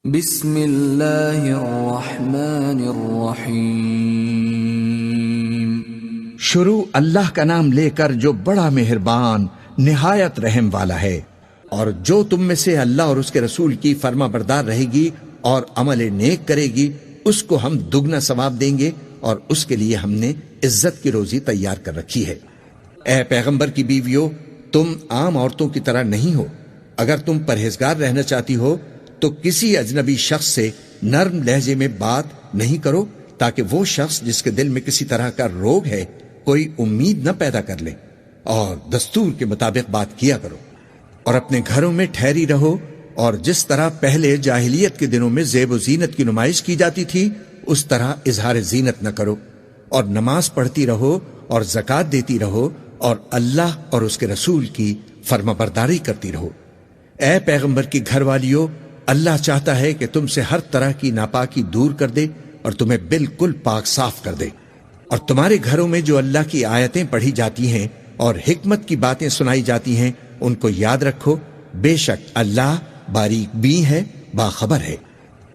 بسم اللہ الرحمن الرحیم۔ شروع اللہ کا نام لے کر جو بڑا مہربان نہایت رحم والا ہے۔ اور جو تم میں سے اللہ اور اس کے رسول کی فرما بردار رہے گی اور عمل نیک کرے گی اس کو ہم دگنا ثواب دیں گے، اور اس کے لیے ہم نے عزت کی روزی تیار کر رکھی ہے۔ اے پیغمبر کی بیویوں، تم عام عورتوں کی طرح نہیں ہو۔ اگر تم پرہیزگار رہنا چاہتی ہو تو کسی اجنبی شخص سے نرم لہجے میں بات نہیں کرو، تاکہ وہ شخص جس کے دل میں کسی طرح کا روگ ہے کوئی امید نہ پیدا کر لے، اور دستور کے مطابق بات کیا کرو، اور اپنے گھروں میں ٹھہری رہو، اور جس طرح پہلے جاہلیت کے دنوں میں زیب و زینت کی نمائش کی جاتی تھی اس طرح اظہار زینت نہ کرو، اور نماز پڑھتی رہو اور زکوٰۃ دیتی رہو، اور اللہ اور اس کے رسول کی فرما برداری کرتی رہو۔ اے پیغمبر کی گھر والیو، اللہ چاہتا ہے کہ تم سے ہر طرح کی ناپاکی دور کر دے اور تمہیں بالکل پاک صاف کر دے، اور تمہارے گھروں میں جو اللہ کی آیتیں پڑھی جاتی ہیں اور حکمت کی باتیں سنائی جاتی ہیں ان کو یاد رکھو، بے شک اللہ باریک بین ہے، باخبر ہے۔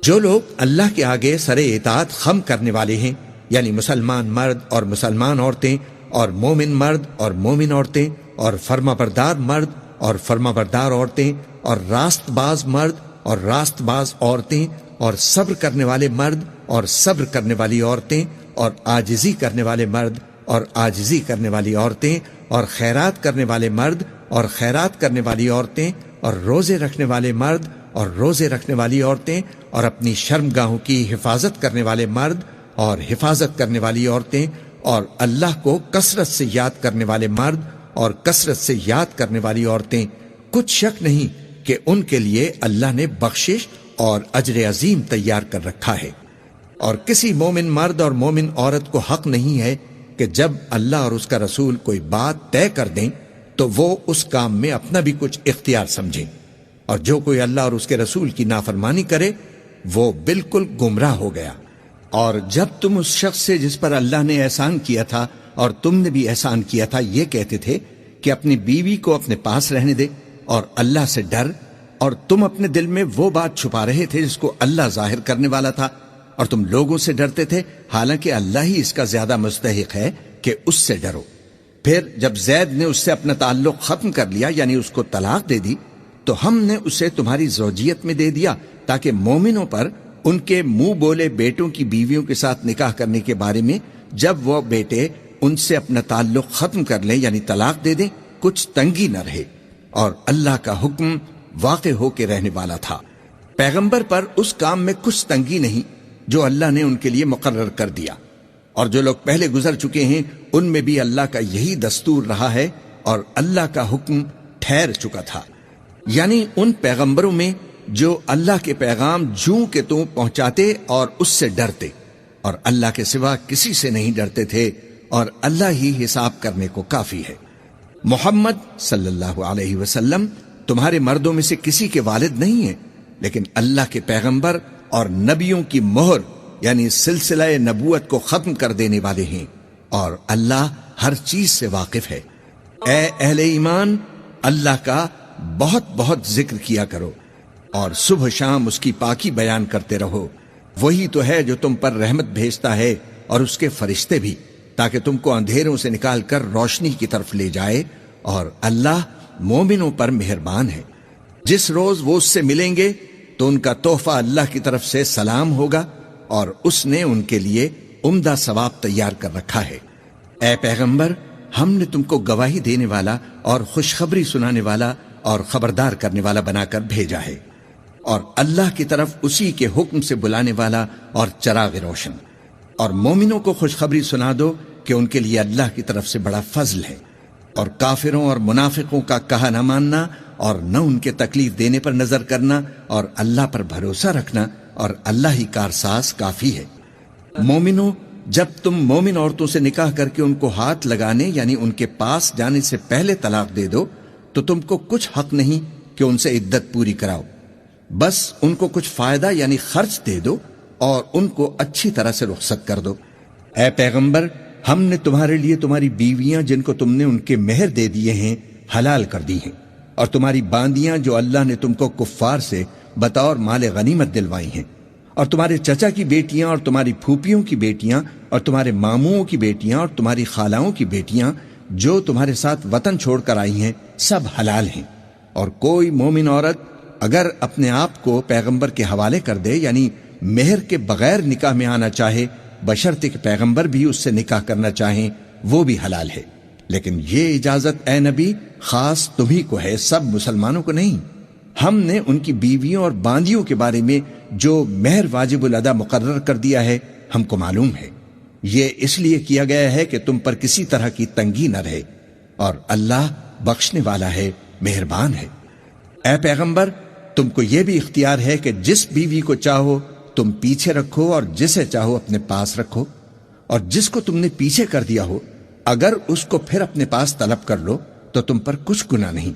جو لوگ اللہ کے آگے سر اطاعت خم کرنے والے ہیں، یعنی مسلمان مرد اور مسلمان عورتیں، اور مومن مرد اور مومن عورتیں، اور فرما بردار مرد اور فرما بردار عورتیں، اور راست باز مرد اور راست باز عورتیں، اور صبر کرنے والے مرد اور صبر کرنے والی عورتیں، اور عاجزی کرنے والے مرد اور عاجزی کرنے والی عورتیں، اور خیرات کرنے والے مرد اور خیرات کرنے والی عورتیں، اور روزے رکھنے والے مرد اور روزے رکھنے والی عورتیں، اور اپنی شرمگاہوں کی حفاظت کرنے والے مرد اور حفاظت کرنے والی عورتیں، اور اللہ کو کثرت سے یاد کرنے والے مرد اور کثرت سے یاد کرنے والی عورتیں۔ کچھ شک نہیں کہ ان کے لیے اللہ نے بخشش اور اجر عظیم تیار کر رکھا ہے۔ اور کسی مومن مرد اور مومن عورت کو حق نہیں ہے کہ جب اللہ اور اس کا رسول کوئی بات طے کر دیں تو وہ اس کام میں اپنا بھی کچھ اختیار سمجھیں، اور جو کوئی اللہ اور اس کے رسول کی نافرمانی کرے وہ بالکل گمراہ ہو گیا۔ اور جب تم اس شخص سے جس پر اللہ نے احسان کیا تھا اور تم نے بھی احسان کیا تھا یہ کہتے تھے کہ اپنی بیوی کو اپنے پاس رہنے دے اور اللہ سے ڈر، اور تم اپنے دل میں وہ بات چھپا رہے تھے جس کو اللہ ظاہر کرنے والا تھا، اور تم لوگوں سے ڈرتے تھے، حالانکہ اللہ ہی اس کا زیادہ مستحق ہے کہ اس سے ڈرو۔ پھر جب زید نے اس سے اپنا تعلق ختم کر لیا، یعنی اس کو طلاق دے دی، تو ہم نے اسے تمہاری زوجیت میں دے دیا تاکہ مومنوں پر ان کے منہ بولے بیٹوں کی بیویوں کے ساتھ نکاح کرنے کے بارے میں جب وہ بیٹے ان سے اپنا تعلق ختم کر لیں یعنی طلاق دے دیں کچھ تنگی نہ رہے، اور اللہ کا حکم واقع ہو کے رہنے والا تھا۔ پیغمبر پر اس کام میں کچھ تنگی نہیں جو اللہ نے ان کے لیے مقرر کر دیا، اور جو لوگ پہلے گزر چکے ہیں ان میں بھی اللہ کا یہی دستور رہا ہے، اور اللہ کا حکم ٹھہر چکا تھا، یعنی ان پیغمبروں میں جو اللہ کے پیغام جوں کہ توں پہنچاتے اور اس سے ڈرتے، اور اللہ کے سوا کسی سے نہیں ڈرتے تھے، اور اللہ ہی حساب کرنے کو کافی ہے۔ محمد صلی اللہ علیہ وسلم تمہارے مردوں میں سے کسی کے والد نہیں ہیں، لیکن اللہ کے پیغمبر اور نبیوں کی مہر یعنی سلسلہ نبوت کو ختم کر دینے والے ہیں، اور اللہ ہر چیز سے واقف ہے۔ اے اہل ایمان، اللہ کا بہت بہت ذکر کیا کرو، اور صبح شام اس کی پاکی بیان کرتے رہو، وہی تو ہے جو تم پر رحمت بھیجتا ہے اور اس کے فرشتے بھی، تاکہ تم کو اندھیروں سے نکال کر روشنی کی طرف لے جائے، اور اللہ مومنوں پر مہربان ہے۔ جس روز وہ اس سے ملیں گے تو ان کا تحفہ اللہ کی طرف سے سلام ہوگا، اور اس نے ان کے لیے عمدہ ثواب تیار کر رکھا ہے۔ اے پیغمبر، ہم نے تم کو گواہی دینے والا اور خوشخبری سنانے والا اور خبردار کرنے والا بنا کر بھیجا ہے، اور اللہ کی طرف اسی کے حکم سے بلانے والا اور چراغ روشن۔ اور مومنوں کو خوشخبری سنا دو کہ ان کے لیے اللہ کی طرف سے بڑا فضل ہے، اور کافروں اور منافقوں کا کہا نہ ماننا اور نہ ان کے تکلیف دینے پر نظر کرنا، اور اللہ پر بھروسہ رکھنا، اور اللہ ہی کارساز کافی ہے۔ مومنوں، جب تم مومن عورتوں سے نکاح کر کے ان کو ہاتھ لگانے یعنی ان کے پاس جانے سے پہلے طلاق دے دو تو تم کو کچھ حق نہیں کہ ان سے عدت پوری کراؤ، بس ان کو کچھ فائدہ یعنی خرچ دے دو اور ان کو اچھی طرح سے رخصت کر دو۔ اے پیغمبر، ہم نے تمہارے لیے تمہاری بیویاں جن کو تم نے ان کے مہر دے دیے ہیں حلال کر دی ہیں، اور تمہاری باندیاں جو اللہ نے تم کو کفار سے بطور مال غنیمت دلوائی ہیں، اور تمہارے چچا کی بیٹیاں اور تمہاری پھوپھیوں کی بیٹیاں اور تمہارے ماموں کی بیٹیاں اور تمہاری خالاؤں کی بیٹیاں جو تمہارے ساتھ وطن چھوڑ کر آئی ہیں سب حلال ہیں۔ اور کوئی مومن عورت اگر اپنے آپ کو پیغمبر کے حوالے کر دے، یعنی مہر کے بغیر نکاح میں آنا چاہے، بشرطے کہ پیغمبر بھی اس سے نکاح کرنا چاہیں، وہ بھی حلال ہے۔ لیکن یہ اجازت اے نبی خاص تمہیں کو ہے، سب مسلمانوں کو نہیں۔ ہم نے ان کی بیویوں اور باندیوں کے بارے میں جو مہر واجب الادا مقرر کر دیا ہے ہم کو معلوم ہے، یہ اس لیے کیا گیا ہے کہ تم پر کسی طرح کی تنگی نہ رہے، اور اللہ بخشنے والا ہے، مہربان ہے۔ اے پیغمبر تم کو یہ بھی اختیار ہے کہ جس بیوی کو چاہو تم پیچھے رکھو اور جسے چاہو اپنے پاس رکھو، اور جس کو تم نے پیچھے کر دیا ہو اگر اس کو پھر اپنے پاس طلب کر لو تو تم پر کچھ گناہ نہیں۔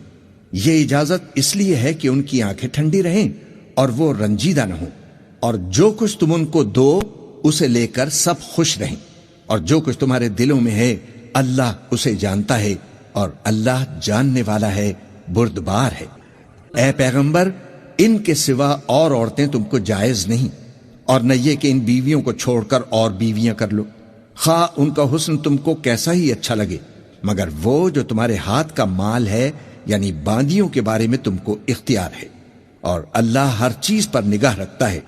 یہ اجازت اس لیے ہے کہ ان کی آنکھیں ٹھنڈی رہیں اور وہ رنجیدہ نہ ہوں، اور جو کچھ تم ان کو دو اسے لے کر سب خوش رہیں، اور جو کچھ تمہارے دلوں میں ہے اللہ اسے جانتا ہے، اور اللہ جاننے والا ہے، بردبار ہے۔ اے پیغمبر ان کے سوا اور عورتیں تم کو جائز نہیں، اور نہ یہ کہ ان بیویوں کو چھوڑ کر اور بیویاں کر لو، خواہ ان کا حسن تم کو کیسا ہی اچھا لگے، مگر وہ جو تمہارے ہاتھ کا مال ہے یعنی باندیوں کے بارے میں تم کو اختیار ہے، اور اللہ ہر چیز پر نگاہ رکھتا ہے۔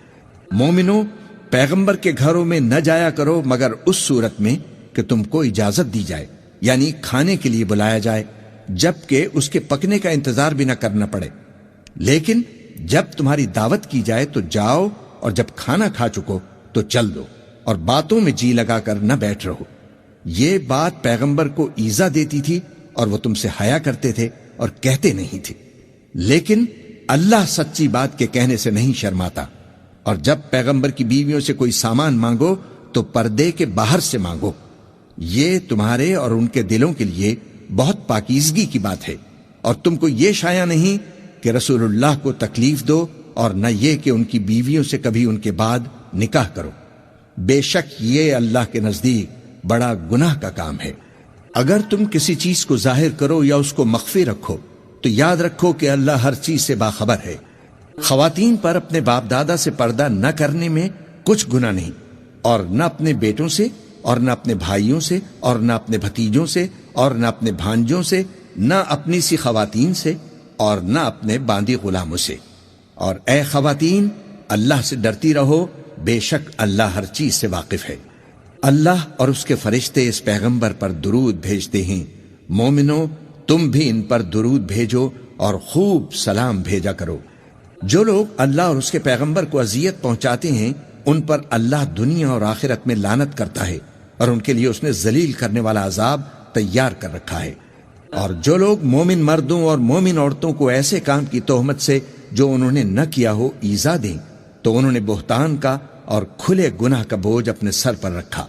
مومنو پیغمبر کے گھروں میں نہ جایا کرو مگر اس صورت میں کہ تم کو اجازت دی جائے، یعنی کھانے کے لیے بلایا جائے، جبکہ اس کے پکنے کا انتظار بھی نہ کرنا پڑے۔ لیکن جب تمہاری دعوت کی جائے تو جاؤ، اور جب کھانا کھا چکو تو چل دو، اور باتوں میں جی لگا کر نہ بیٹھ رہو۔ یہ بات پیغمبر کو ایذا دیتی تھی اور وہ تم سے حیا کرتے تھے اور کہتے نہیں تھے، لیکن اللہ سچی بات کے کہنے سے نہیں شرماتا۔ اور جب پیغمبر کی بیویوں سے کوئی سامان مانگو تو پردے کے باہر سے مانگو، یہ تمہارے اور ان کے دلوں کے لیے بہت پاکیزگی کی بات ہے۔ اور تم کو یہ شایع نہیں کہ رسول اللہ کو تکلیف دو، اور نہ یہ کہ ان کی بیویوں سے کبھی ان کے بعد نکاح کرو، بے شک یہ اللہ کے نزدیک بڑا گناہ کا کام ہے۔ اگر تم کسی چیز کو ظاہر کرو یا اس کو مخفی رکھو تو یاد رکھو کہ اللہ ہر چیز سے باخبر ہے۔ خواتین پر اپنے باپ دادا سے پردہ نہ کرنے میں کچھ گناہ نہیں، اور نہ اپنے بیٹوں سے، اور نہ اپنے بھائیوں سے، اور نہ اپنے بھتیجوں سے، اور نہ اپنے بھانجوں سے، نہ اپنی سی خواتین سے، اور نہ اپنے باندی غلاموں سے۔ اور اے خواتین اللہ سے ڈرتی رہو، بے شک اللہ ہر چیز سے واقف ہے۔ اللہ اور اس کے فرشتے اس پیغمبر پر درود بھیجتے ہیں، مومنو تم بھی ان پر درود بھیجو اور خوب سلام بھیجا کرو۔ جو لوگ اللہ اور اس کے پیغمبر کو اذیت پہنچاتے ہیں ان پر اللہ دنیا اور آخرت میں لعنت کرتا ہے، اور ان کے لیے اس نے ذلیل کرنے والا عذاب تیار کر رکھا ہے۔ اور جو لوگ مومن مردوں اور مومن عورتوں کو ایسے کام کی تہمت سے جو انہوں نے نہ کیا ہو ایذا دیں تو انہوں نے بہتان کا اور کھلے گناہ کا بوجھ اپنے سر پر رکھا۔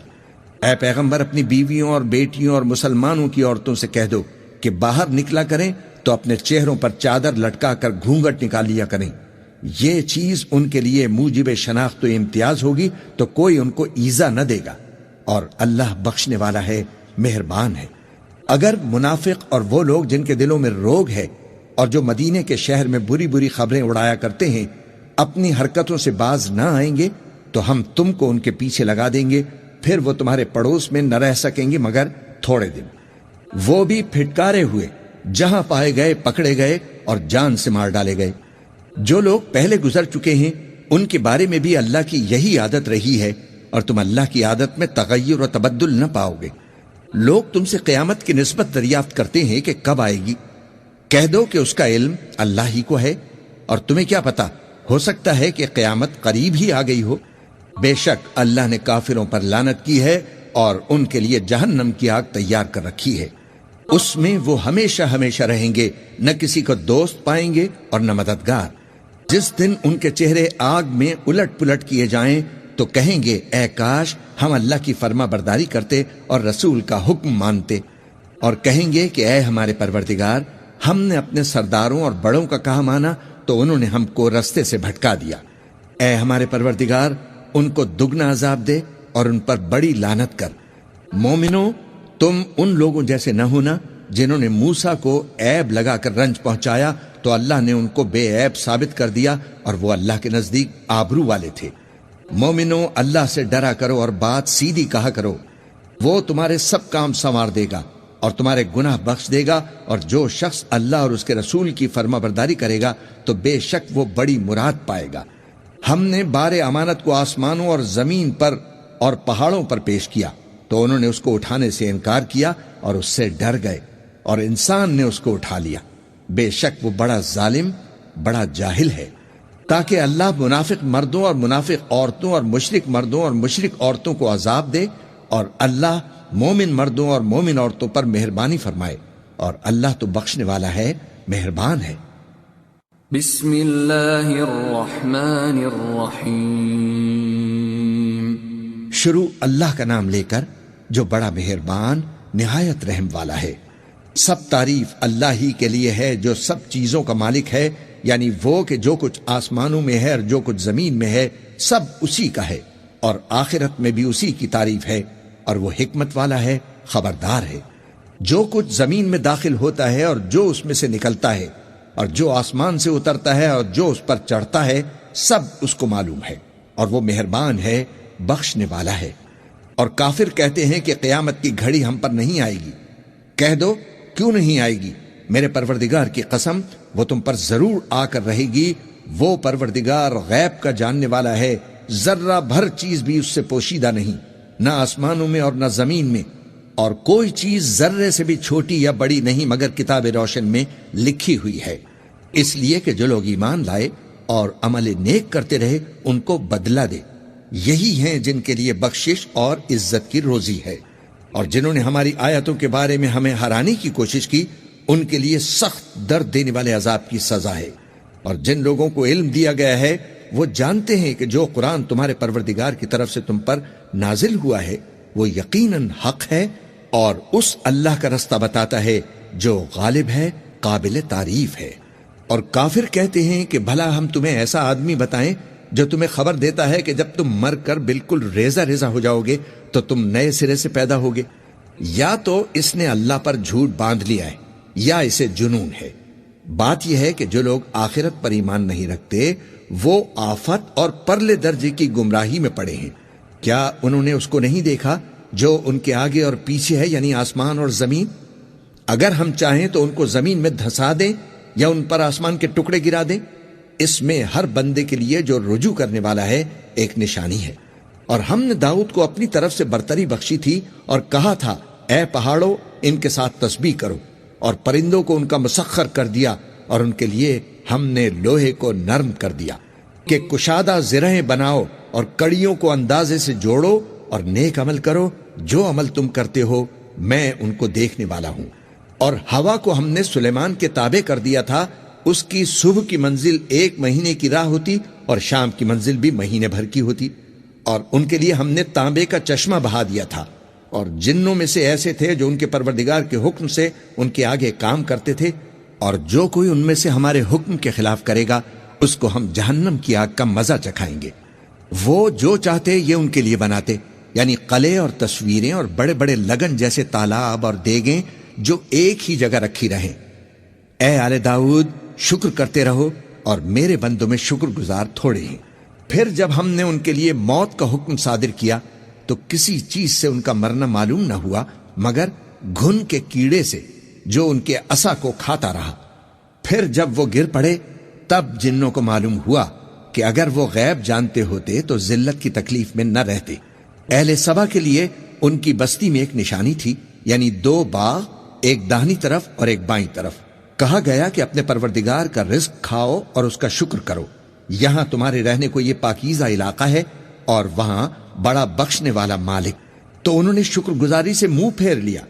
اے پیغمبر اپنی بیویوں اور بیٹیوں اور مسلمانوں کی عورتوں سے کہہ دو کہ باہر نکلا کریں تو اپنے چہروں پر چادر لٹکا کر گھونگھٹ نکال لیا کریں، یہ چیز ان کے لیے موجب شناخت و امتیاز ہوگی تو کوئی ان کو ایذا نہ دے گا، اور اللہ بخشنے والا ہے، مہربان ہے۔ اگر منافق اور وہ لوگ جن کے دلوں میں روگ ہے اور جو مدینے کے شہر میں بری بری خبریں اڑایا کرتے ہیں اپنی حرکتوں سے باز نہ آئیں گے تو ہم تم کو ان کے پیچھے لگا دیں گے، پھر وہ تمہارے پڑوس میں نہ رہ سکیں گے مگر تھوڑے دن، وہ بھی پھٹکارے ہوئے، جہاں پائے گئے پکڑے گئے اور جان سے مار ڈالے گئے۔ جو لوگ پہلے گزر چکے ہیں ان کے بارے میں بھی اللہ کی یہی عادت رہی ہے، اور تم اللہ کی عادت میں تغیر و تبدل نہ پاؤ گے۔ لوگ تم سے قیامت کی نسبت دریافت کرتے ہیں کہ کب آئے گی، کہہ دو کہ اس کا علم اللہ ہی کو ہے، اور تمہیں کیا پتا، ہو سکتا ہے کہ قیامت قریب ہی آ گئی ہو۔ بے شک اللہ نے کافروں پر لعنت کی ہے اور ان کے لیے جہنم کی آگ تیار کر رکھی ہے، اس میں وہ ہمیشہ ہمیشہ رہیں گے، نہ کسی کو دوست پائیں گے اور نہ مددگار۔ جس دن ان کے چہرے آگ میں الٹ پلٹ کیے جائیں تو کہیں گے اے کاش ہم اللہ کی فرما برداری کرتے اور رسول کا حکم مانتے، اور کہیں گے کہ اے ہمارے پروردگار، ہم نے اپنے سرداروں اور بڑوں کا کہا مانا تو انہوں نے ہم کو رستے سے بھٹکا دیا۔ اے ہمارے پروردگار، ان کو دگنا عذاب دے اور ان پر بڑی لعنت کر۔ مومنو تم ان لوگوں جیسے نہ ہونا جنہوں نے موسیٰ کو عیب لگا کر رنج پہنچایا تو اللہ نے ان کو بے عیب ثابت کر دیا اور وہ اللہ کے نزدیک آبرو والے تھے۔ مومنو، اللہ سے ڈرا کرو اور بات سیدھی کہا کرو، وہ تمہارے سب کام سنوار دے گا اور تمہارے گناہ بخش دے گا، اور جو شخص اللہ اور اس کے رسول کی فرما برداری کرے گا تو بے شک وہ بڑی مراد پائے گا۔ ہم نے بار امانت کو آسمانوں اور زمین پر اور پہاڑوں پر پیش کیا تو انہوں نے اس کو اٹھانے سے انکار کیا اور اس سے ڈر گئے، اور انسان نے اس کو اٹھا لیا۔ بے شک وہ بڑا ظالم، بڑا جاہل ہے۔ تاکہ اللہ منافق مردوں اور منافق عورتوں اور مشرک مردوں اور مشرک عورتوں کو عذاب دے، اور اللہ مومن مردوں اور مومن عورتوں پر مہربانی فرمائے، اور اللہ تو بخشنے والا ہے، مہربان ہے۔ بسم اللہ الرحمن الرحیم۔ شروع اللہ کا نام لے کر جو بڑا مہربان نہایت رحم والا ہے۔ سب تعریف اللہ ہی کے لیے ہے جو سب چیزوں کا مالک ہے، یعنی وہ کہ جو کچھ آسمانوں میں ہے اور جو کچھ زمین میں ہے سب اسی کا ہے، اور آخرت میں بھی اسی کی تعریف ہے، اور وہ حکمت والا ہے، خبردار ہے۔ جو کچھ زمین میں داخل ہوتا ہے اور جو اس میں سے نکلتا ہے، اور جو آسمان سے اترتا ہے اور جو اس پر چڑھتا ہے، سب اس کو معلوم ہے، اور وہ مہربان ہے، بخشنے والا ہے۔ اور کافر کہتے ہیں کہ قیامت کی گھڑی ہم پر نہیں آئے گی۔ کہہ دو کیوں نہیں آئے گی؟ میرے پروردگار کی قسم وہ تم پر ضرور آ کر رہے گی۔ وہ پروردگار غیب کا جاننے والا ہے، ذرہ بھر چیز بھی اس سے پوشیدہ نہیں، نہ آسمانوں میں اور نہ زمین میں، اور کوئی چیز ذرے سے بھی چھوٹی یا بڑی نہیں مگر کتاب روشن میں لکھی ہوئی ہے، اس لیے کہ جو لوگ ایمان لائے اور عمل نیک کرتے رہے ان کو بدلہ دے۔ یہی ہیں جن کے لیے بخشش اور عزت کی روزی ہے، اور جنہوں نے ہماری آیتوں کے بارے میں ہمیں ہرانے کی کوشش کی ان کے لیے سخت درد دینے والے عذاب کی سزا ہے۔ اور جن لوگوں کو علم دیا گیا ہے وہ جانتے ہیں کہ جو قرآن تمہارے پروردگار کی طرف سے تم پر نازل ہوا ہے وہ یقیناً حق ہے، اور اس اللہ کا رستہ بتاتا ہے جو غالب ہے، قابل تعریف ہے۔ اور کافر کہتے ہیں کہ بھلا ہم تمہیں ایسا آدمی بتائیں جو تمہیں خبر دیتا ہے کہ جب تم مر کر بالکل ریزہ ریزہ ہو جاؤ گے تو تم نئے سرے سے پیدا ہوگے؟ یا تو اس نے اللہ پر جھوٹ باندھ لیا ہے یا اسے جنون ہے۔ بات یہ ہے کہ جو لوگ آخرت پر ایمان نہیں رکھتے وہ آفت اور پرلے درجے کی گمراہی میں پڑے ہیں۔ کیا انہوں نے اس کو نہیں دیکھا جو ان کے آگے اور پیچھے ہے، یعنی آسمان اور زمین؟ اگر ہم چاہیں تو ان کو زمین میں دھسا دیں یا ان پر آسمان کے ٹکڑے گرا دیں۔ اس میں ہر بندے کے لیے جو رجوع کرنے والا ہے ایک نشانی ہے۔ اور ہم نے داؤد کو اپنی طرف سے برتری بخشی تھی اور کہا تھا اے پہاڑوں ان کے ساتھ تسبیح کرو، اور پرندوں کو ان کا مسخر کر دیا، اور ان کے لیے ہم نے لوہے کو نرم کر دیا کہ کشادہ زرہیں بناؤ اور کڑیوں کو اندازے سے جوڑو، اور نیک عمل کرو، جو عمل تم کرتے ہو میں ان کو دیکھنے والا ہوں۔ اور ہوا کو ہم نے سلیمان کے تابع کر دیا تھا، اس کی صبح کی منزل 1 مہینے کی راہ ہوتی اور شام کی منزل بھی مہینے بھر کی ہوتی۔ اور ان کے لیے ہم نے تانبے کا چشمہ بہا دیا تھا، اور جنوں میں سے ایسے تھے جو ان کے پروردگار کے حکم سے ان کے آگے کام کرتے تھے، اور جو کوئی ان میں سے ہمارے حکم کے خلاف کرے گا اس کو ہم جہنم کی آگ کا مزہ چکھائیں گے۔ وہ جو چاہتے یہ ان کے لیے بناتے، یعنی قلعے اور تصویریں اور بڑے بڑے لگن جیسے تالاب اور دیگیں جو ایک ہی جگہ رکھی رہیں۔ اے آل داؤد شکر کرتے رہو، اور میرے بندوں میں شکر گزار تھوڑے ہیں۔ پھر جب ہم نے ان کے لیے موت کا حکم صادر کیا تو کسی چیز سے ان کا مرنا معلوم نہ ہوا مگر گھن کے کیڑے سے جو ان کے عصا کو کھاتا رہا۔ پھر جب وہ گر پڑے تب جنوں کو معلوم ہوا کہ اگر وہ غیب جانتے ہوتے تو ذلت کی تکلیف میں نہ رہتے۔ اہل سبا کے لیے ان کی بستی میں ایک نشانی تھی، یعنی 2 باغ، ایک داہنی طرف اور ایک بائیں طرف۔ کہا گیا کہ اپنے پروردگار کا رزق کھاؤ اور اس کا شکر کرو، یہاں تمہارے رہنے کو یہ پاکیزہ علاقہ ہے اور وہاں بڑا بخشنے والا مالک۔ تو انہوں نے شکر گزاری سے منہ پھیر لیا،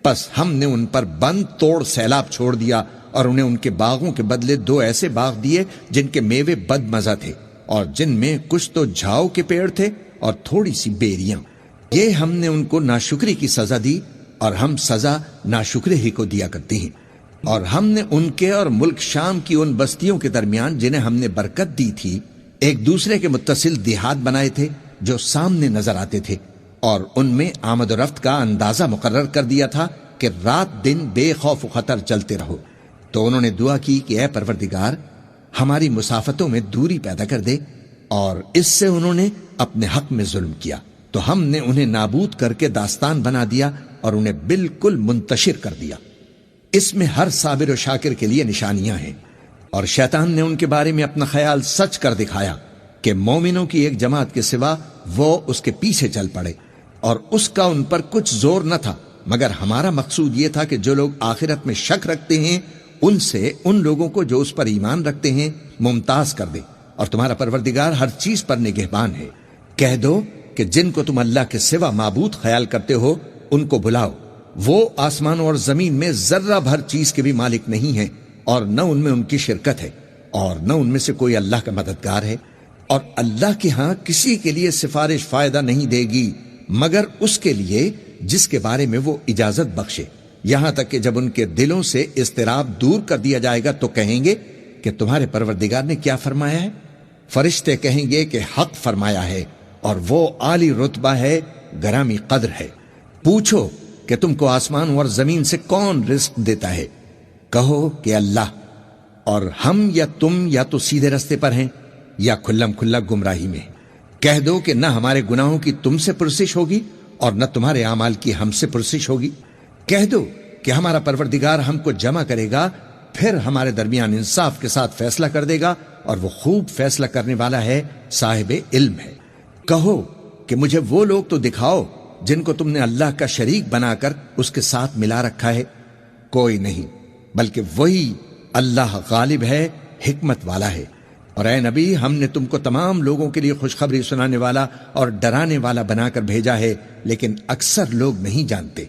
پس ہم نے ان پر بند توڑ سیلاب چھوڑ دیا، اور انہیں ان کے باغوں کے بدلے 2 ایسے باغ دیے جن کے میوے بد مزہ تھے، اور جن میں کچھ تو جھاؤ کے پیڑ تھے اور تھوڑی سی بیریاں۔ یہ ہم نے ان کو ناشکری کی سزا دی، اور ہم سزا ناشکرے ہی کو دیا کرتے ہیں۔ اور ہم نے ان کے اور ملک شام کی ان بستیوں کے درمیان جنہیں ہم نے برکت دی تھی ایک دوسرے کے متصل دیہات بنائے تھے جو سامنے نظر آتے تھے، اور ان میں آمد و رفت کا اندازہ مقرر کر دیا تھا کہ رات دن بے خوف و خطر چلتے رہو۔ تو انہوں نے دعا کی کہ اے پروردگار ہماری مسافتوں میں دوری پیدا کر دے، اور اس سے انہوں نے اپنے حق میں ظلم کیا تو ہم نے انہیں نابود کر کے داستان بنا دیا اور انہیں بالکل منتشر کر دیا۔ اس میں ہر صابر و شاکر کے لیے نشانیاں ہیں۔ اور شیطان نے ان کے بارے میں اپنا خیال سچ کر دکھایا کہ مومنوں کی ایک جماعت کے سوا وہ اس کے پیچھے چل پڑے، اور اس کا ان پر کچھ زور نہ تھا، مگر ہمارا مقصود یہ تھا کہ جو لوگ آخرت میں شک رکھتے ہیں ان سے ان لوگوں کو جو اس پر ایمان رکھتے ہیں ممتاز کر دے، اور تمہارا پروردگار ہر چیز پر نگہبان ہے۔ کہہ دو کہ جن کو تم اللہ کے سوا معبود خیال کرتے ہو ان کو بلاؤ، وہ آسمانوں اور زمین میں ذرہ بھر چیز کے بھی مالک نہیں ہیں، اور نہ ان میں ان کی شرکت ہے، اور نہ ان میں سے کوئی اللہ کا مددگار ہے، اور اللہ کے ہاں کسی کے لیے سفارش فائدہ نہیں دے گی مگر اس کے لیے جس کے بارے میں وہ اجازت بخشے، یہاں تک کہ جب ان کے دلوں سے اضطراب دور کر دیا جائے گا تو کہیں گے کہ تمہارے پروردگار نے کیا فرمایا ہے؟ فرشتے کہیں گے کہ حق فرمایا ہے، اور وہ عالی رتبہ ہے، گرامی قدر ہے۔ پوچھو کہ تم کو آسمان اور زمین سے کون رزق دیتا ہے؟ کہو کہ اللہ، اور ہم یا تم یا تو سیدھے رستے پر ہیں یا کھلم کھلا گمراہی میں۔ کہہ دو کہ نہ ہمارے گناہوں کی تم سے پرسش ہوگی اور نہ تمہارے اعمال کی ہم سے پرسش ہوگی۔ کہہ دو کہ ہمارا پروردگار ہم کو جمع کرے گا، پھر ہمارے درمیان انصاف کے ساتھ فیصلہ کر دے گا، اور وہ خوب فیصلہ کرنے والا ہے، صاحب علم ہے۔ کہو کہ مجھے وہ لوگ تو دکھاؤ جن کو تم نے اللہ کا شریک بنا کر اس کے ساتھ ملا رکھا ہے۔ کوئی نہیں، بلکہ وہی اللہ غالب ہے، حکمت والا ہے۔ اور اے نبی، ہم نے تم کو تمام لوگوں کے لیے خوشخبری سنانے والا اور ڈرانے والا بنا کر بھیجا ہے، لیکن اکثر لوگ نہیں جانتے،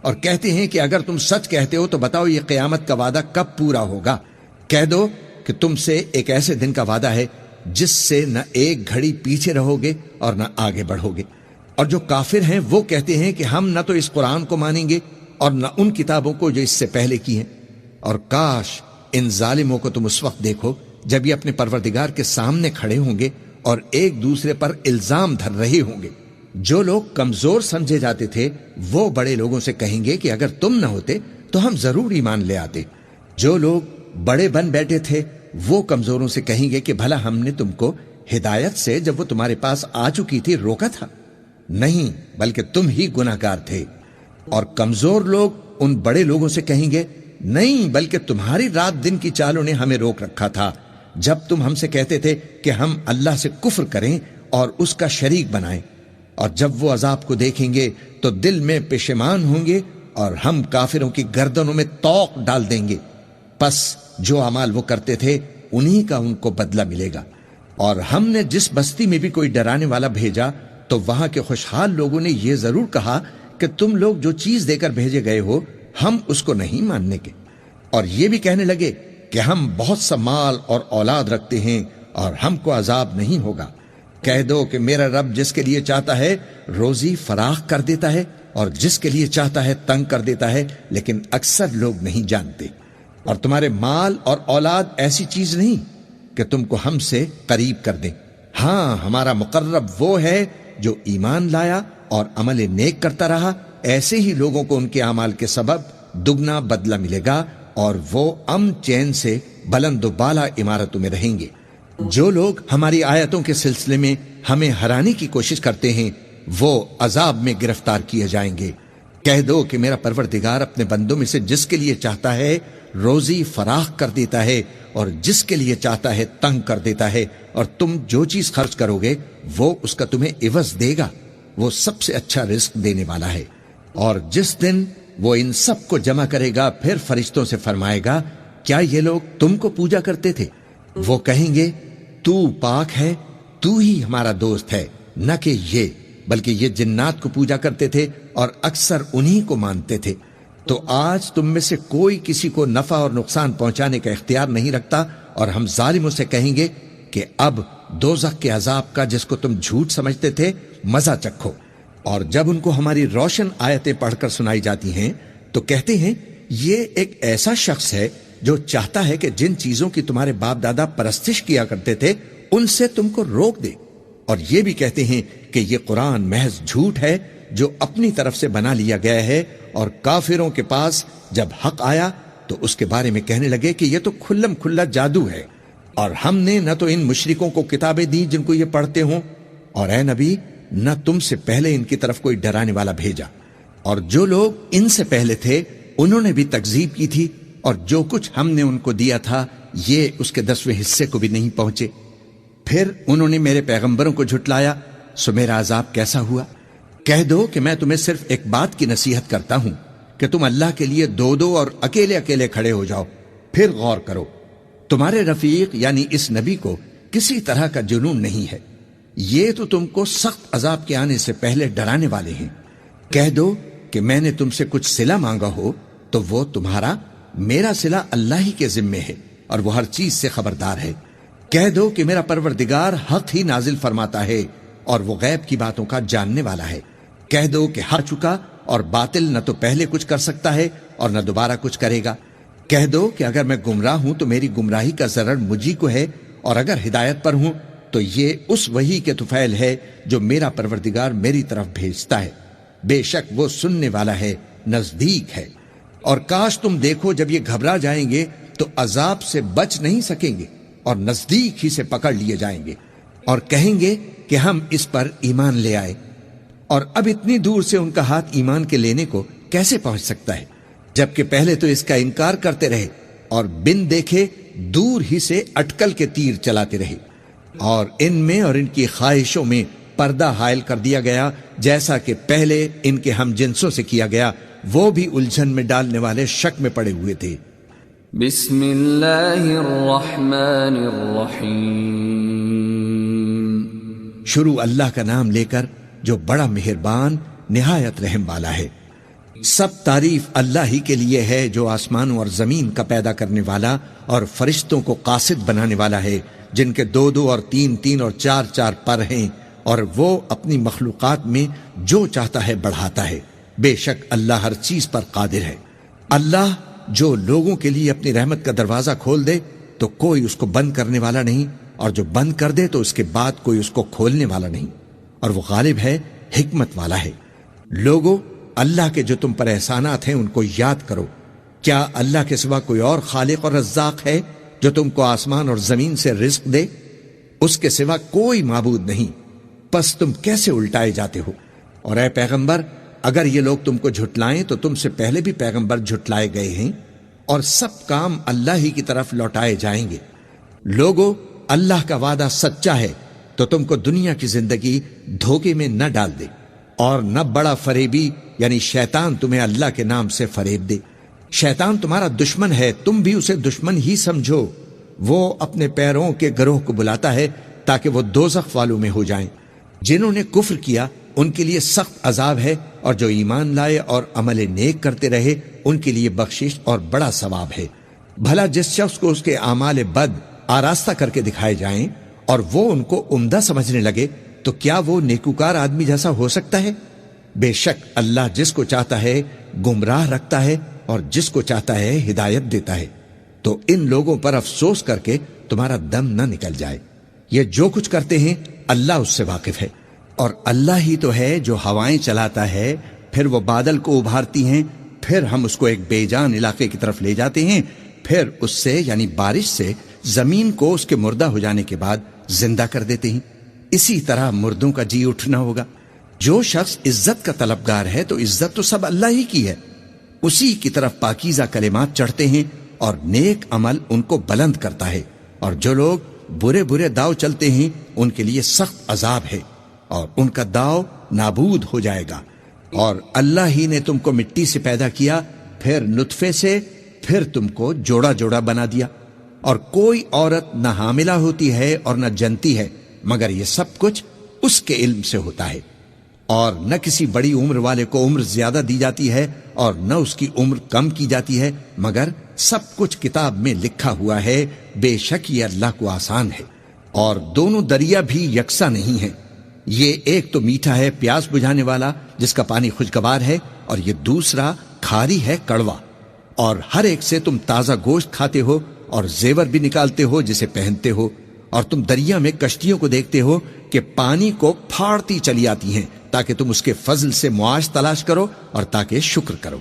اور کہتے ہیں کہ اگر تم سچ کہتے ہو تو بتاؤ یہ قیامت کا وعدہ کب پورا ہوگا۔ کہہ دو کہ تم سے ایک ایسے دن کا وعدہ ہے جس سے نہ ایک گھڑی پیچھے رہو گے اور نہ آگے بڑھو گے۔ اور جو کافر ہیں وہ کہتے ہیں کہ ہم نہ تو اس قرآن کو مانیں گے اور نہ ان کتابوں کو جو اس سے پہلے کی ہیں، اور کاش ان ظالموں کو تم اس وقت دیکھو جب یہ اپنے پروردگار کے سامنے کھڑے ہوں گے اور ایک دوسرے پر الزام دھر رہے ہوں گے۔ جو لوگ کمزور سمجھے جاتے تھے وہ بڑے لوگوں سے کہیں گے کہ اگر تم نہ ہوتے تو ہم ضرور ایمان لے آتے۔ جو لوگ بڑے بن بیٹھے تھے وہ کمزوروں سے کہیں گے کہ بھلا ہم نے تم کو ہدایت سے جب وہ تمہارے پاس آ چکی تھی روکا تھا؟ نہیں، بلکہ تم ہی گناہ گار تھے۔ اور کمزور لوگ ان بڑے لوگوں سے کہیں گے نہیں، بلکہ تمہاری رات دن کی چالوں نے ہمیں روک رکھا تھا، جب تم ہم سے کہتے تھے کہ ہم اللہ سے کفر کریں اور اس کا شریک بنائیں۔ اور جب وہ عذاب کو دیکھیں گے تو دل میں پشیمان ہوں گے، اور ہم کافروں کی گردنوں میں طوق ڈال دیں گے۔ پس جو اعمال وہ کرتے تھے انہی کا ان کو بدلہ ملے گا۔ اور ہم نے جس بستی میں بھی کوئی ڈرانے والا بھیجا تو وہاں کے خوشحال لوگوں نے یہ ضرور کہا کہ تم لوگ جو چیز دے کر بھیجے گئے ہو ہم اس کو نہیں ماننے کے، اور یہ بھی کہنے لگے کہ ہم بہت سا مال اور اولاد رکھتے ہیں اور ہم کو عذاب نہیں ہوگا۔ کہہ دو کہ میرا رب جس کے لیے چاہتا ہے روزی فراخ کر دیتا ہے اور جس کے لیے چاہتا ہے تنگ کر دیتا ہے، لیکن اکثر لوگ نہیں جانتے۔ اور تمہارے مال اور اولاد ایسی چیز نہیں کہ تم کو ہم سے قریب کر دیں۔ ہاں، ہمارا مقرب وہ ہے جو ایمان لایا اور عمل نیک کرتا رہا، ایسے ہی لوگوں کو ان کے اعمال کے سبب دگنا بدلہ ملے گا، اور وہ امن چین سے بلند و بالا عمارتوں میں رہیں گے۔ جو لوگ ہماری آیتوں کے سلسلے میں ہمیں ہرانے کی کوشش کرتے ہیں وہ عذاب میں گرفتار کیے جائیں گے۔ کہہ دو کہ میرا پروردگار اپنے بندوں میں سے جس کے لیے چاہتا ہے روزی فراخ کر دیتا ہے اور جس کے لیے چاہتا ہے تنگ کر دیتا ہے، اور تم جو چیز خرچ کرو گے وہ اس کا تمہیں عوض دے گا، وہ سب سے اچھا رزق دینے والا ہے۔ اور جس دن وہ ان سب کو جمع کرے گا پھر فرشتوں سے فرمائے گا کیا یہ لوگ تم کو پوجا کرتے تھے؟ وہ کہیں گے تو پاک ہے، تو ہی ہمارا دوست ہے، نہ کہ یہ، بلکہ یہ جنات کو پوجا کرتے تھے اور اکثر انہی کو مانتے تھے۔ تو آج تم میں سے کوئی کسی کو نفع اور نقصان پہنچانے کا اختیار نہیں رکھتا، اور ہم ظالموں سے کہیں گے کہ اب دوزخ کے عذاب کا جس کو تم جھوٹ سمجھتے تھے مزہ چکھو۔ اور جب ان کو ہماری روشن آیتیں پڑھ کر سنائی جاتی ہیں تو کہتے ہیں یہ ایک ایسا شخص ہے جو چاہتا ہے کہ جن چیزوں کی تمہارے باپ دادا پرستش کیا کرتے تھے ان سے تم کو روک دے، اور یہ بھی کہتے ہیں کہ یہ قرآن محض جھوٹ ہے جو اپنی طرف سے بنا لیا گیا ہے، اور کافروں کے پاس جب حق آیا تو اس کے بارے میں کہنے لگے کہ یہ تو کھلم کھلا جادو ہے، اور ہم نے نہ تو ان مشرکوں کو کتابیں دی جن کو یہ پڑھتے ہوں، اور اے نبی نہ تم سے پہلے ان کی طرف کوئی ڈرانے والا بھیجا، اور جو لوگ ان سے پہلے تھے انہوں نے بھی تکذیب کی تھی، اور جو کچھ ہم نے ان کو دیا تھا یہ اس کے 10ویں حصے کو بھی نہیں پہنچے۔ پھر انہوں نے میرے پیغمبروں کو جھٹلایا، سو میرا عذاب کیسا ہوا؟ کہہ دو کہ میں تمہیں صرف ایک بات کی نصیحت کرتا ہوں کہ تم اللہ کے لیے دو دو اور اکیلے اکیلے کھڑے ہو جاؤ، پھر غور کرو۔ تمہارے رفیق یعنی اس نبی کو کسی طرح کا جنون نہیں ہے، یہ تو تم کو سخت عذاب کے آنے سے پہلے ڈرانے والے ہیں۔ کہہ دو کہ میں نے تم سے کچھ صلہ مانگا ہو تو وہ تمہارا، میرا صلہ اللہ ہی کے ذمے ہے، اور وہ ہر چیز سے خبردار ہے۔ کہہ دو کہ میرا پروردگار حق ہی نازل فرماتا ہے، اور وہ غیب کی باتوں کا جاننے والا ہے۔ کہہ دو کہ ہار چکا اور باطل نہ تو پہلے کچھ کر سکتا ہے اور نہ دوبارہ کچھ کرے گا۔ کہہ دو کہ اگر میں گمراہ ہوں تو میری گمراہی کا ضرر مجھی کو ہے، اور اگر ہدایت پر ہوں تو یہ اس وحی کے طفیل ہے جو میرا پروردگار میری طرف بھیجتا ہے۔ بے شک وہ سننے والا ہے، نزدیک ہے۔ اور کاش تم دیکھو جب یہ گھبرا جائیں گے تو عذاب سے بچ نہیں سکیں گے اور نزدیک ہی سے پکڑ لیے جائیں گے، اور کہیں گے کہ ہم اس پر ایمان لے آئے۔ اور اب اتنی دور سے ان کا ہاتھ ایمان کے لینے کو کیسے پہنچ سکتا ہے، جبکہ پہلے تو اس کا انکار کرتے رہے اور بن دیکھے دور ہی سے اٹکل کے تیر چلاتے رہے، اور ان میں اور ان کی خواہشوں میں پردہ حائل کر دیا گیا، جیسا کہ پہلے ان کے ہم جنسوں سے کیا گیا، وہ بھی الجھن میں ڈالنے والے شک میں پڑے ہوئے تھے۔ بسم اللہ الرحمن الرحیم، شروع اللہ کا نام لے کر جو بڑا مہربان نہایت رحم والا ہے۔ سب تعریف اللہ ہی کے لیے ہے جو آسمانوں اور زمین کا پیدا کرنے والا اور فرشتوں کو قاصد بنانے والا ہے، جن کے 2 2 اور 3 3 اور 4 4 پر ہیں، اور وہ اپنی مخلوقات میں جو چاہتا ہے بڑھاتا ہے۔ بے شک اللہ ہر چیز پر قادر ہے۔ اللہ جو لوگوں کے لیے اپنی رحمت کا دروازہ کھول دے تو کوئی اس کو بند کرنے والا نہیں، اور جو بند کر دے تو اس کے بعد کوئی اس کو کھولنے والا نہیں، اور وہ غالب ہے، حکمت والا ہے۔ لوگو، اللہ کے جو تم پر احسانات ہیں ان کو یاد کرو۔ کیا اللہ کے سوا کوئی اور خالق اور رزاق ہے جو تم کو آسمان اور زمین سے رزق دے؟ اس کے سوا کوئی معبود نہیں، پس تم کیسے الٹائے جاتے ہو؟ اور اے پیغمبر، اگر یہ لوگ تم کو جھٹلائیں تو تم سے پہلے بھی پیغمبر جھٹلائے گئے ہیں، اور سب کام اللہ ہی کی طرف لوٹائے جائیں گے۔ لوگو، اللہ کا وعدہ سچا ہے، تو تم کو دنیا کی زندگی دھوکے میں نہ ڈال دے، اور نہ بڑا فریبی یعنی شیطان تمہیں اللہ کے نام سے فریب دے۔ شیطان تمہارا دشمن ہے، تم بھی اسے دشمن ہی سمجھو۔ وہ اپنے پیروں کے گروہ کو بلاتا ہے تاکہ وہ دوزخ والوں میں ہو جائیں۔ جنہوں نے کفر کیا ان کے لیے سخت عذاب ہے، اور جو ایمان لائے اور عمل نیک کرتے رہے ان کے لیے بخشش اور بڑا ثواب ہے۔ بھلا جس شخص کو اس کے اعمال بد آراستہ کر کے دکھائے جائیں اور وہ ان کو عمدہ سمجھنے لگے تو کیا وہ نیکوکار آدمی جیسا ہو سکتا ہے؟ بے شک اللہ جس کو چاہتا ہے گمراہ رکھتا ہے اور جس کو چاہتا ہے ہدایت دیتا ہے۔ تو ان لوگوں پر افسوس کر کے تمہارا دم نہ نکل جائے، یہ جو کچھ کرتے ہیں اللہ اس سے واقف ہے۔ اور اللہ ہی تو ہے جو ہوائیں چلاتا ہے، پھر وہ بادل کو ابھارتی ہیں، پھر ہم اس کو ایک بے جان علاقے کی طرف لے جاتے ہیں، پھر اس سے یعنی بارش سے زمین کو اس کے مردہ ہو جانے کے بعد زندہ کر دیتے ہیں۔ اسی طرح مردوں کا جی اٹھنا ہوگا۔ جو شخص عزت کا طلبگار ہے تو عزت تو سب اللہ ہی کی ہے، اسی کی طرف پاکیزہ کلمات چڑھتے ہیں اور نیک عمل ان کو بلند کرتا ہے، اور جو لوگ برے برے داؤ چلتے ہیں ان کے لیے سخت عذاب ہے، اور ان کا داؤ نابود ہو جائے گا۔ اور اللہ ہی نے تم کو مٹی سے پیدا کیا، پھر نطفے سے، پھر تم کو جوڑا جوڑا بنا دیا، اور کوئی عورت نہ حاملہ ہوتی ہے اور نہ جنتی ہے، مگر یہ سب کچھ اس کے علم سے ہوتا ہے۔ اور نہ کسی بڑی عمر والے کو عمر زیادہ دی جاتی ہے اور نہ اس کی عمر کم کی جاتی ہے، مگر سب کچھ کتاب میں لکھا ہوا ہے۔ بے شک یہ اللہ کو آسان ہے۔ اور دونوں دریا بھی یکساں نہیں ہیں، یہ ایک تو میٹھا ہے پیاس بجھانے والا جس کا پانی خوشگوار ہے، اور یہ دوسرا کھاری ہے کڑوا۔ اور ہر ایک سے تم تازہ گوشت کھاتے ہو اور زیور بھی نکالتے ہو جسے پہنتے ہو، اور تم دریا میں کشتیوں کو دیکھتے ہو کہ پانی کو پھاڑتی چلی آتی ہیں تاکہ تم اس کے فضل سے معاش تلاش کرو اور تاکہ شکر کرو۔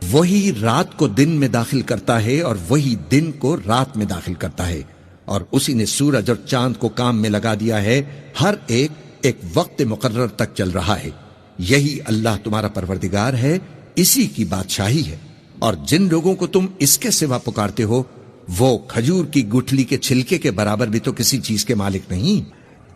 وہی رات کو دن میں داخل کرتا ہے اور وہی دن کو رات میں داخل کرتا ہے، اور اسی نے سورج اور چاند کو کام میں لگا دیا ہے، ہر ایک وقت مقرر تک چل رہا ہے۔ یہی اللہ تمہارا پروردگار ہے، اسی کی بادشاہی ہے۔ اور جن لوگوں کو تم اس کے سوا پکارتے ہو وہ کھجور کی گٹھلی کے چھلکے کے برابر بھی تو کسی چیز کے مالک نہیں۔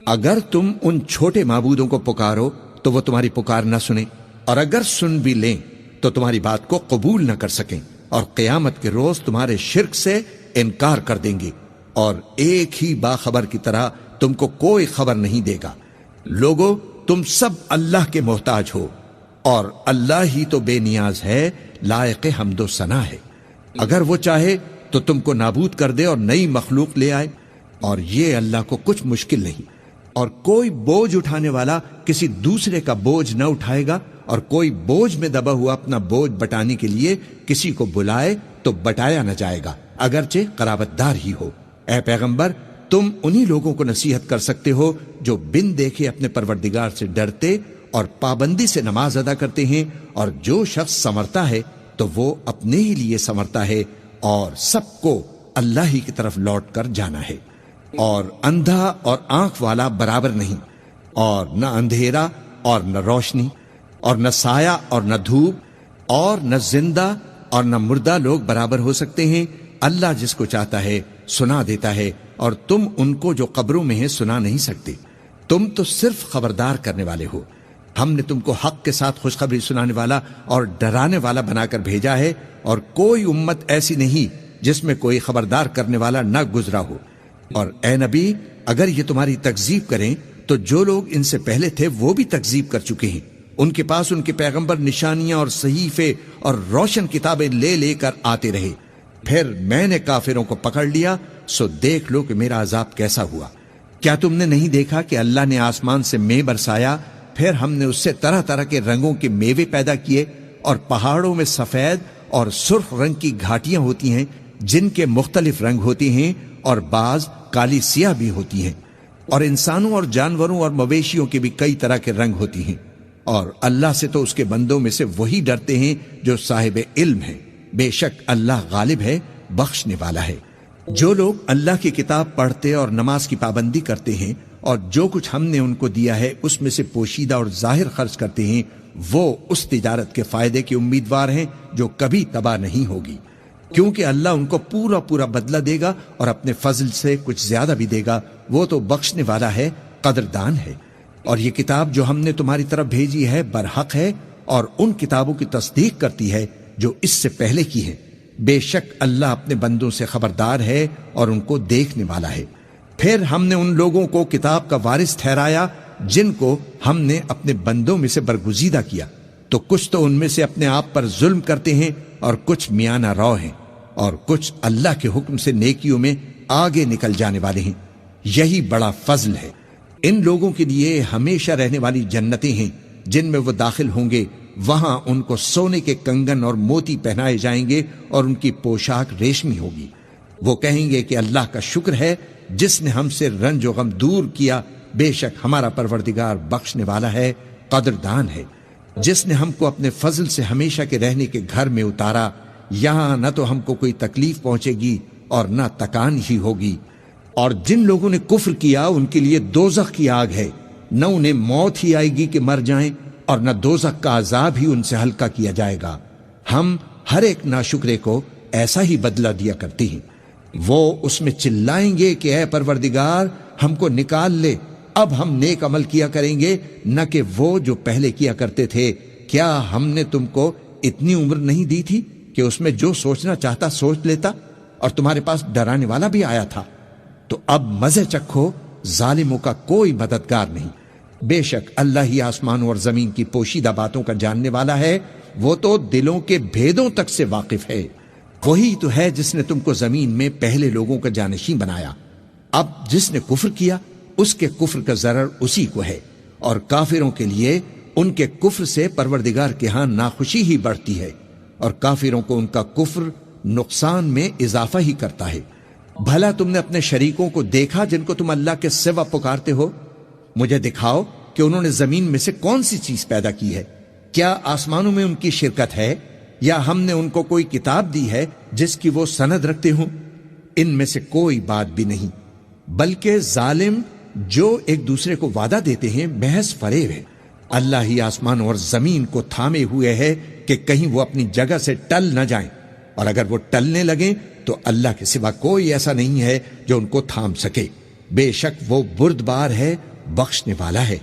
اگر تم ان چھوٹے معبودوں کو پکارو تو وہ تمہاری پکار نہ سنیں، اور اگر سن بھی لیں تو تمہاری بات کو قبول نہ کر سکیں، اور قیامت کے روز تمہارے شرک سے انکار کر دیں گے، اور ایک ہی باخبر کی طرح تم کو کوئی خبر نہیں دے گا۔ لوگو، تم سب اللہ کے محتاج ہو، اور اللہ ہی تو بے نیاز ہے، لائق حمد و ثنا ہے۔ اگر وہ چاہے تو تم کو نابود کر دے اور نئی مخلوق لے آئے، اور یہ اللہ کو کچھ مشکل نہیں۔ اور کوئی بوجھ اٹھانے والا کسی دوسرے کا بوجھ نہ اٹھائے گا، اور کوئی بوجھ میں دبا ہوا اپنا بوجھ بٹانے کے لیے کسی کو بلائے تو بٹایا نہ جائے گا، اگرچہ قرابت دار ہی ہو۔ اے پیغمبر، تم انہی لوگوں کو نصیحت کر سکتے ہو جو بن دیکھے اپنے پروردگار سے ڈرتے اور پابندی سے نماز ادا کرتے ہیں، اور جو شخص سنورتا ہے تو وہ اپنے ہی لیے سنورتا ہے، اور سب کو اللہ ہی کی طرف لوٹ کر جانا ہے۔ اور اندھا اور آنکھ والا برابر نہیں، اور نہ اندھیرا اور نہ روشنی، اور نہ سایہ اور نہ دھوپ، اور نہ زندہ اور نہ مردہ لوگ برابر ہو سکتے ہیں۔ اللہ جس کو چاہتا ہے سنا دیتا ہے، اور تم ان کو جو قبروں میں ہیں سنا نہیں سکتے۔ تم تو صرف خبردار کرنے والے ہو۔ ہم نے تم کو حق کے ساتھ خوشخبری سنانے والا اور ڈرانے والا بنا کر بھیجا ہے، اور کوئی امت ایسی نہیں جس میں کوئی خبردار کرنے والا نہ گزرا ہو۔ اور اے نبی، اگر یہ تمہاری تکذیب کریں تو جو لوگ ان سے پہلے تھے وہ بھی تکذیب کر چکے ہیں۔ ان کے پاس ان کے پیغمبر نشانیاں اور صحیفے اور روشن کتابیں لے لے کر آتے رہے، پھر میں نے کافروں کو پکڑ لیا، سو دیکھ لو کہ میرا عذاب کیسا ہوا۔ کیا تم نے نہیں دیکھا کہ اللہ نے آسمان سے مے برسایا، پھر ہم نے اس سے طرح طرح کے رنگوں کے میوے پیدا کیے، اور پہاڑوں میں سفید اور سرخ رنگ کی گھاٹیاں ہوتی ہیں جن کے مختلف رنگ ہوتے ہیں، اور بعض کالی سیاہ بھی ہوتی ہیں، اور انسانوں اور جانوروں اور مویشیوں کے بھی کئی طرح کے رنگ ہوتی ہیں۔ اور اللہ سے تو اس کے بندوں میں سے وہی ڈرتے ہیں جو صاحب علم ہیں، بے شک اللہ غالب ہے، بخشنے والا ہے۔ جو لوگ اللہ کی کتاب پڑھتے اور نماز کی پابندی کرتے ہیں، اور جو کچھ ہم نے ان کو دیا ہے اس میں سے پوشیدہ اور ظاہر خرچ کرتے ہیں، وہ اس تجارت کے فائدے کے امیدوار ہیں جو کبھی تباہ نہیں ہوگی، کیونکہ اللہ ان کو پورا پورا بدلہ دے گا، اور اپنے فضل سے کچھ زیادہ بھی دے گا، وہ تو بخشنے والا ہے، قدردان ہے۔ اور یہ کتاب جو ہم نے تمہاری طرف بھیجی ہے برحق ہے، اور ان کتابوں کی تصدیق کرتی ہے جو اس سے پہلے کی ہے۔ بے شک اللہ اپنے بندوں سے خبردار ہے اور ان کو دیکھنے والا ہے۔ پھر ہم نے ان لوگوں کو کتاب کا وارث ٹھہرایا جن کو ہم نے اپنے بندوں میں سے برگزیدہ کیا، تو کچھ تو ان میں سے اپنے آپ پر ظلم کرتے ہیں، اور کچھ میانہ رو ہیں، اور کچھ اللہ کے حکم سے نیکیوں میں آگے نکل جانے والے ہیں۔ یہی بڑا فضل ہے۔ ان لوگوں کے لیے ہمیشہ رہنے والی جنتیں ہیں جن میں وہ داخل ہوں گے، وہاں ان کو سونے کے کنگن اور موتی پہنائے جائیں گے، اور ان کی پوشاک ریشمی ہوگی۔ وہ کہیں گے کہ اللہ کا شکر ہے جس نے ہم سے رنج و غم دور کیا، بے شک ہمارا پروردگار بخشنے والا ہے، قدردان ہے۔ جس نے ہم کو اپنے فضل سے ہمیشہ کے رہنے کے گھر میں اتارا، یہاں نہ تو ہم کو کوئی تکلیف پہنچے گی اور نہ تکان ہی ہوگی۔ اور جن لوگوں نے کفر کیا ان کے لیے دوزخ کی آگ ہے، نہ انہیں موت ہی آئے گی کہ مر جائیں، اور نہ دوزخ کا عذاب ہی ان سے ہلکا کیا جائے گا۔ ہم ہر ایک ناشکرے کو ایسا ہی بدلہ دیا کرتے ہیں۔ وہ اس میں چلائیں گے کہ اے پروردگار، ہم کو نکال لے، اب ہم نیک عمل کیا کریں گے، نہ کہ وہ جو پہلے کیا کرتے تھے۔ کیا ہم نے تم کو اتنی عمر نہیں دی تھی کہ اس میں جو سوچنا چاہتا سوچ لیتا، اور تمہارے پاس ڈرانے والا بھی آیا تھا؟ تو اب مزے چکھو، ظالموں کا کوئی مددگار نہیں۔ بے شک اللہ ہی آسمانوں اور زمین کی پوشیدہ باتوں کا جاننے والا ہے، وہ تو دلوں کے بھیدوں تک سے واقف ہے۔ وہی تو ہے جس نے تم کو زمین میں پہلے لوگوں کا جانشین بنایا۔ اب جس نے کفر کیا اس کے کفر کا ضرر اسی کو ہے، اور کافروں کے لیے ان کے کفر سے پروردگار کے ہاں ناخوشی ہی بڑھتی ہے، اور کافروں کو ان کا کفر نقصان میں اضافہ ہی کرتا ہے۔ بھلا تم نے اپنے شریکوں کو دیکھا جن کو تم اللہ کے سوا پکارتے ہو؟ مجھے دکھاؤ کہ انہوں نے زمین میں سے کون سی چیز پیدا کی ہے؟ کیا آسمانوں میں ان کی شرکت ہے؟ یا ہم نے ان کو کوئی کتاب دی ہے جس کی وہ سند رکھتے ہوں؟ ان میں سے کوئی بات بھی نہیں، بلکہ ظالم جو ایک دوسرے کو وعدہ دیتے ہیں محض فریب ہے۔ اللہ ہی آسمان اور زمین کو تھامے ہوئے ہے کہ کہیں وہ اپنی جگہ سے ٹل نہ جائیں، اور اگر وہ ٹلنے لگیں تو اللہ کے سوا کوئی ایسا نہیں ہے جو ان کو تھام سکے۔ بے شک وہ بردبار ہے، بخشنے والا ہے۔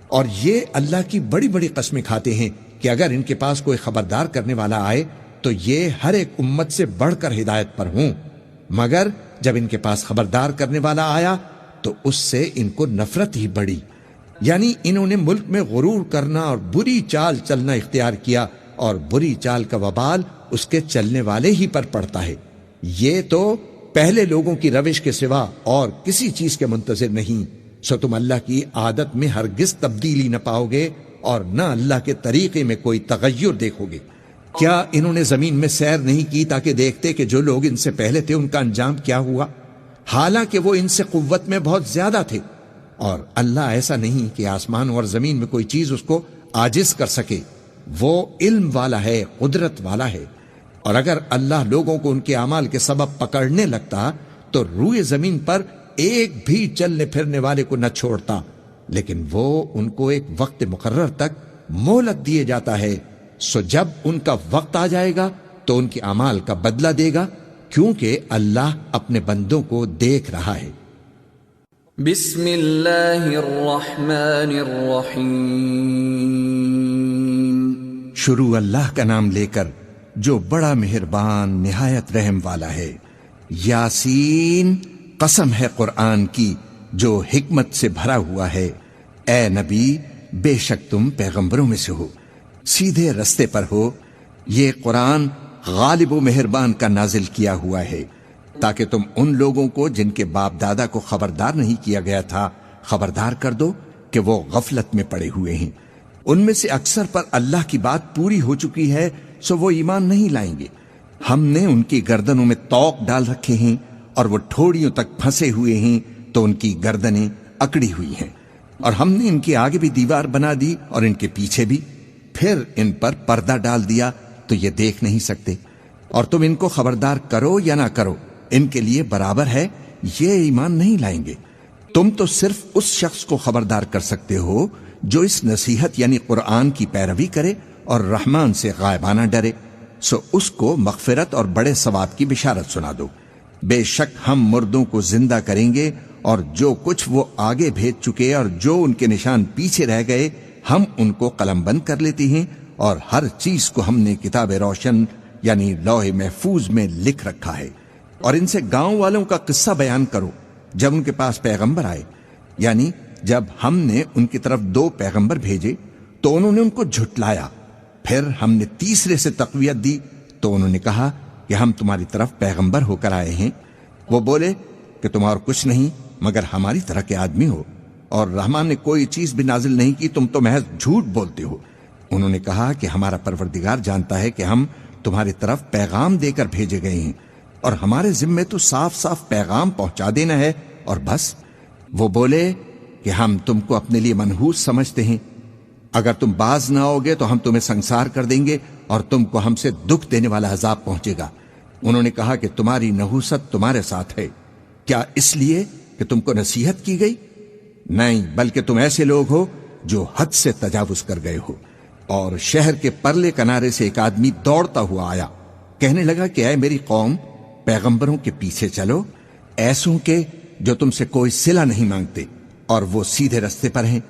اور یہ اللہ کی بڑی بڑی قسمیں کھاتے ہیں کہ اگر ان کے پاس کوئی خبردار کرنے والا آئے تو یہ ہر ایک امت سے بڑھ کر ہدایت پر ہوں، مگر جب ان کے پاس خبردار کرنے والا آیا تو اس سے ان کو نفرت ہی بڑھی، یعنی انہوں نے ملک میں غرور کرنا اور بری چال چلنا اختیار کیا، اور بری چال کا وبال اس کے چلنے والے ہی پر پڑتا ہے۔ یہ تو پہلے لوگوں کی روش کے سوا اور کسی چیز کے منتظر نہیں، سو تم اللہ کی عادت میں ہرگز تبدیلی نہ پاؤ گے اور نہ اللہ کے طریقے میں کوئی تغیر دیکھو گے۔ کیا انہوں نے زمین میں سیر نہیں کی تاکہ دیکھتے کہ جو لوگ ان سے پہلے تھے ان کا انجام کیا ہوا، حالانکہ وہ ان سے قوت میں بہت زیادہ تھے؟ اور اللہ ایسا نہیں کہ آسمان اور زمین میں کوئی چیز اس کو عاجز کر سکے، وہ علم والا ہے، قدرت والا ہے۔ اور اگر اللہ لوگوں کو ان کے اعمال کے سبب پکڑنے لگتا تو روئے زمین پر ایک بھی چلنے پھرنے والے کو نہ چھوڑتا، لیکن وہ ان کو ایک وقت مقرر تک مہلت دیے جاتا ہے، سو جب ان کا وقت آ جائے گا تو ان کے اعمال کا بدلہ دے گا، کیونکہ اللہ اپنے بندوں کو دیکھ رہا ہے۔ بسم اللہ الرحمن الرحیم، شروع اللہ کا نام لے کر جو بڑا مہربان نہایت رحم والا ہے۔ یاسین، قسم ہے قرآن کی جو حکمت سے بھرا ہوا ہے۔ اے نبی، بے شک تم پیغمبروں میں سے ہو، سیدھے رستے پر ہو۔ یہ قرآن غالب و مہربان کا نازل کیا ہوا ہے تاکہ تم ان لوگوں کو جن کے باپ دادا کو خبردار نہیں کیا گیا تھا خبردار کر دو کہ وہ غفلت میں پڑے ہوئے ہیں۔ ان میں سے اکثر پر اللہ کی بات پوری ہو چکی ہے، سو وہ ایمان نہیں لائیں گے۔ ہم نے ان کی گردنوں میں طوق ڈال رکھے ہیں اور وہ ٹھوڑیوں تک پھنسے ہوئے ہیں تو ان کی گردنیں اکڑی ہوئی ہیں، اور ہم نے ان کے آگے بھی دیوار بنا دی اور ان کے پیچھے بھی، پھر ان پر پردہ ڈال دیا تو یہ دیکھ نہیں سکتے۔ اور تم ان کو خبردار کرو یا نہ کرو، ان کے لیے برابر ہے، یہ ایمان نہیں لائیں گے۔ تم تو صرف اس شخص کو خبردار کر سکتے ہو جو اس نصیحت یعنی قرآن کی پیروی کرے اور رحمان سے غائبانہ ڈرے، سو اس کو مغفرت اور بڑے ثواب کی بشارت سنا دو۔ بے شک ہم مردوں کو زندہ کریں گے، اور جو کچھ وہ آگے بھیج چکے اور جو ان کے نشان پیچھے رہ گئے ہم ان کو قلم بند کر لیتے ہیں، اور ہر چیز کو ہم نے کتاب روشن یعنی لوح محفوظ میں لکھ رکھا ہے۔ اور ان سے گاؤں والوں کا قصہ بیان کرو جب ان کے پاس پیغمبر آئے، یعنی جب ہم نے ان کی طرف 2 پیغمبر بھیجے تو انہوں نے ان کو جھٹلایا، پھر ہم نے تیسرے سے تقویت دی تو انہوں نے کہا کہ ہم تمہاری طرف پیغمبر ہو کر آئے ہیں۔ وہ بولے کہ تم اور کچھ نہیں مگر ہماری طرح کے آدمی ہو، اور رحمان نے کوئی چیز بھی نازل نہیں کی، تم تو محض جھوٹ بولتے ہو۔ انہوں نے کہا کہ ہمارا پروردگار جانتا ہے کہ ہم تمہاری طرف پیغام دے کر بھیجے گئے ہیں، اور ہمارے ذمے تو صاف صاف پیغام پہنچا دینا ہے اور بس۔ وہ بولے کہ ہم تم کو اپنے لیے منحوس سمجھتے ہیں، اگر تم باز نہ ہوگے تو ہم تمہیں سنسار کر دیں گے اور تم کو ہم سے دکھ دینے والا عذاب پہنچے گا۔ انہوں نے کہا کہ تمہاری نحوست تمہارے ساتھ ہے، کیا اس لیے کہ تم کو نصیحت کی گئی؟ نہیں، بلکہ تم ایسے لوگ ہو جو حد سے تجاوز کر گئے ہو۔ اور شہر کے پرلے کنارے سے ایک آدمی دوڑتا ہوا آیا، کہنے لگا کہ اے میری قوم، پیغمبروں کے پیچھے چلو، ایسوں کے جو تم سے کوئی صلہ نہیں مانگتے اور وہ سیدھے رستے پر ہیں۔